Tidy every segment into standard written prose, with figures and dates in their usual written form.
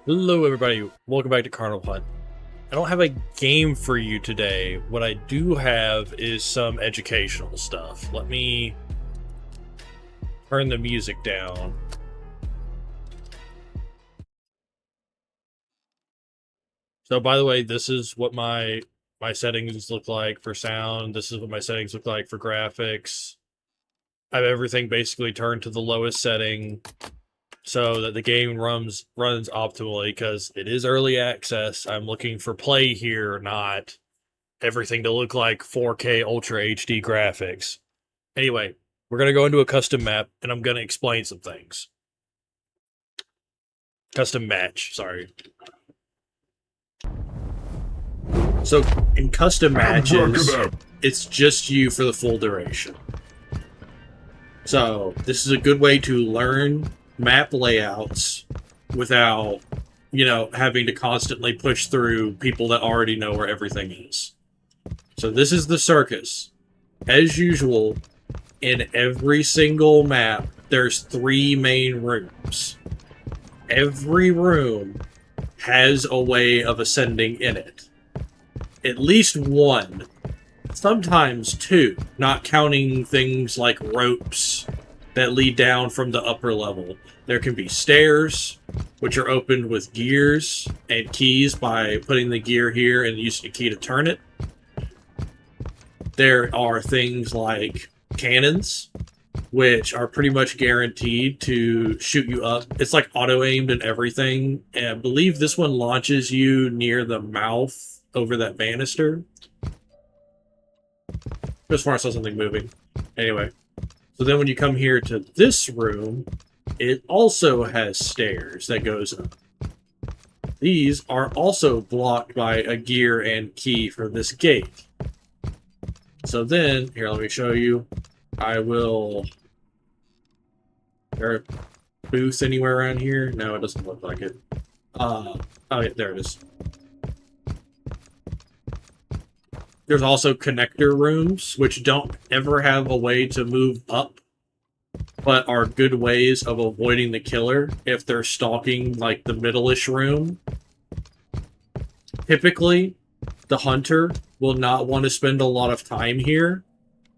Hello, everybody. Welcome back to Carnival Hunt. I don't have a game for you today. What I do have is some educational stuff. Let me turn the music down. So, by the way, this is what my settings look like for sound. This is what my settings look like for graphics. I have everything basically turned to the lowest setting so that the game runs optimally because it is early access. I'm looking for play here, not everything to look like 4K Ultra HD graphics. Anyway, we're going to go into a custom map and I'm going to explain some things. Custom match, sorry. So in custom matches, it's just you for the full duration. So this is a good way to learn map layouts without, having to constantly push through people that already know where everything is. So this is the circus. As usual, in every single map, there's 3 main rooms. Every room has a way of ascending in it. At least 1. Sometimes 2, not counting things like ropes that lead down from the upper level. There can be stairs, which are opened with gears and keys by putting the gear here and using a key to turn it. There are things like cannons, which are pretty much guaranteed to shoot you up. It's like auto-aimed and everything. And I believe this one launches you near the mouth over that banister. Just when I saw something moving. Anyway. So then when you come here to this room, it also has stairs that goes up. These are also blocked by a gear and key for this gate. So then, here, let me show you. I will... There a booth anywhere around here? No, it doesn't look like it. Oh, yeah, there it is. There's also connector rooms, which don't ever have a way to move up, but are good ways of avoiding the killer if they're stalking, like, the middle-ish room. Typically, the hunter will not want to spend a lot of time here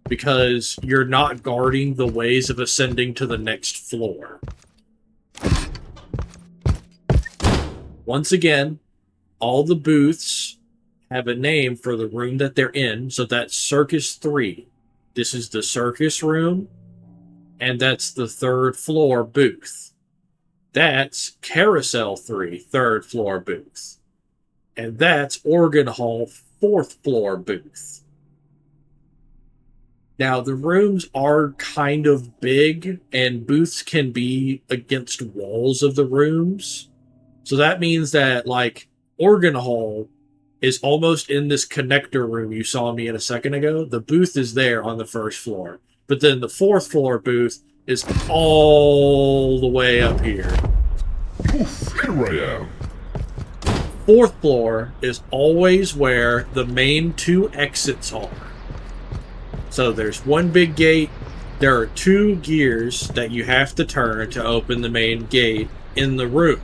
because you're not guarding the ways of ascending to the next floor. Once again, all the booths have a name for the room that they're in, so that's Circus 3. This is the circus room, and that's the 3rd floor booth. That's Carousel 3, 3rd floor booth. And that's Organ Hall, 4th floor booth. Now, the rooms are kind of big, and booths can be against walls of the rooms. So that means that, like, Organ Hall is almost in this connector room you saw me in a second ago. The booth is there on the 1st floor. But then the 4th floor booth is all the way up here. Oof, here I am. 4th floor is always where the main 2 exits are. So there's 1 big gate. There are 2 gears that you have to turn to open the main gate in the room.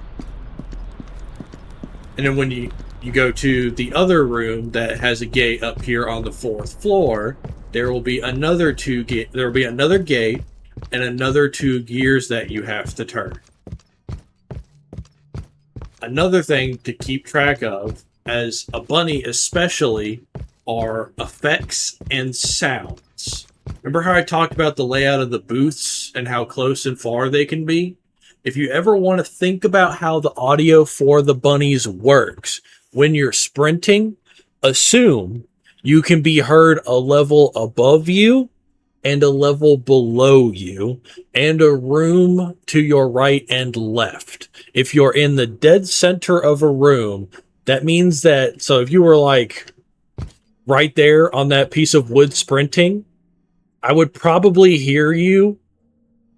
And then when you go to the other room that has a gate up here on the 4th floor, there will be another gate and another 2 gears that you have to turn. Another thing to keep track of, as a bunny especially, are effects and sounds. Remember how I talked about the layout of the booths and how close and far they can be? If you ever want to think about how the audio for the bunnies works, when you're sprinting, assume you can be heard a level above you and a level below you and a room to your right and left. If you're in the dead center of a room, that means that, so if you were like right there on that piece of wood sprinting, I would probably hear you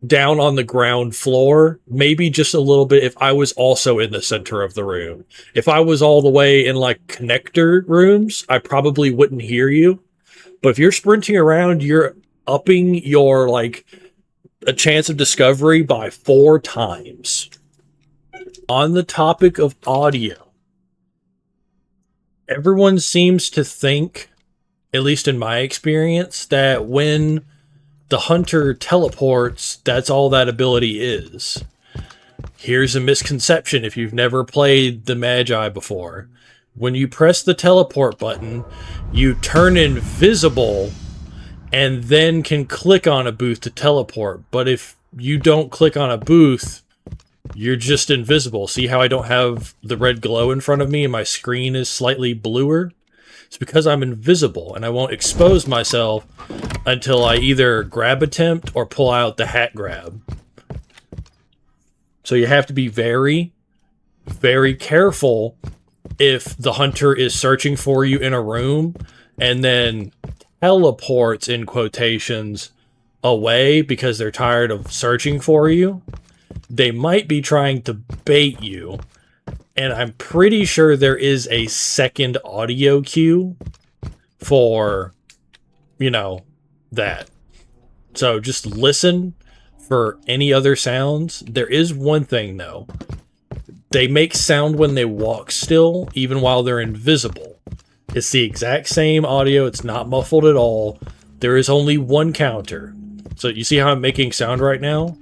down on the ground floor, maybe just a little bit if I was also in the center of the room. If I was all the way in like connector rooms, I probably wouldn't hear you. But if you're sprinting around, you're upping your like a chance of discovery by 4 times. On the topic of audio, everyone seems to think, at least in my experience, that when the hunter teleports, that's all that ability is. Here's a misconception if you've never played the Magi before. When you press the teleport button, you turn invisible and then can click on a booth to teleport. But if you don't click on a booth, you're just invisible. See how I don't have the red glow in front of me and my screen is slightly bluer? It's because I'm invisible and I won't expose myself until I either grab attempt or pull out the hat grab. So you have to be very, very careful if the hunter is searching for you in a room and then teleports, in quotations, away because they're tired of searching for you. They might be trying to bait you. And I'm pretty sure there is a second audio cue for, you know, that. So just listen for any other sounds. There is one thing, though. They make sound when they walk still, even while they're invisible. It's the exact same audio. It's not muffled at all. There is only one counter. So you see how I'm making sound right now?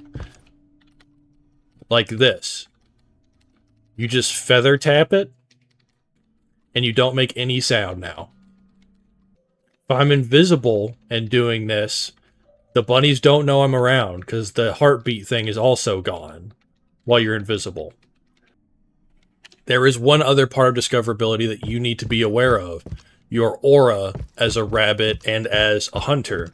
Like this. You just feather tap it, and you don't make any sound now. If I'm invisible and doing this, the bunnies don't know I'm around, because the heartbeat thing is also gone while you're invisible. There is one other part of discoverability that you need to be aware of. Your aura as a rabbit and as a hunter.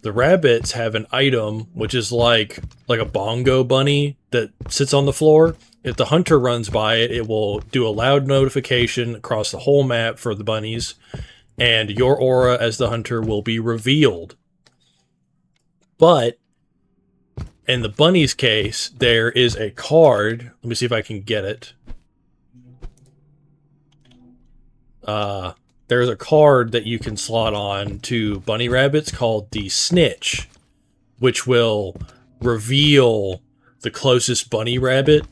The rabbits have an item, which is like a bongo bunny that sits on the floor. If the hunter runs by it, it will do a loud notification across the whole map for the bunnies, and your aura as the hunter will be revealed. But in the bunny's case, there is a card. Let me see if I can get it. There's a card that you can slot on to bunny rabbits called the Snitch, which will reveal the closest bunny rabbit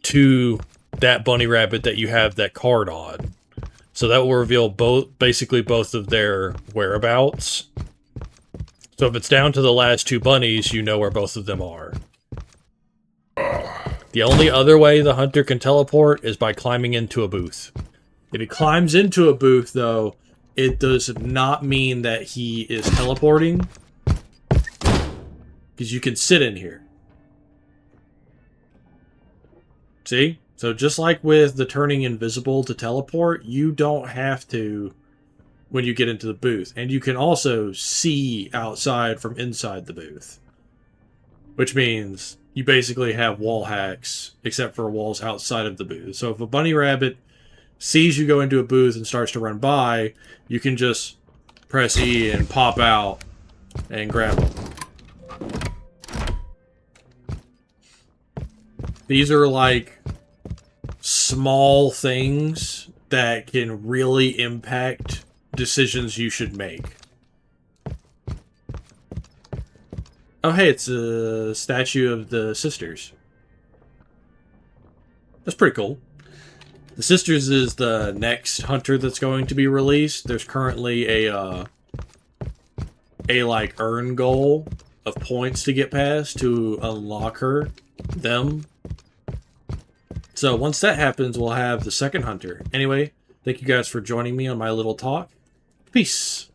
to that bunny rabbit that you have that card on. So that will reveal basically both of their whereabouts. So if it's down to the last two bunnies, you know where both of them are. The only other way the hunter can teleport is by climbing into a booth. If he climbs into a booth, though, it does not mean that he is teleporting. Because you can sit in here. See? So just like with the turning invisible to teleport, you don't have to when you get into the booth. And you can also see outside from inside the booth. Which means you basically have wall hacks, except for walls outside of the booth. So if a bunny rabbit sees you go into a booth and starts to run by, you can just press E and pop out and grab them. These are like small things that can really impact decisions you should make. Oh hey, it's a statue of the sisters. That's pretty cool. The Sisters is the next hunter that's going to be released. There's currently a like earn goal of points to get past to unlock them. So once that happens, we'll have the second hunter. Anyway, thank you guys for joining me on my little talk. Peace.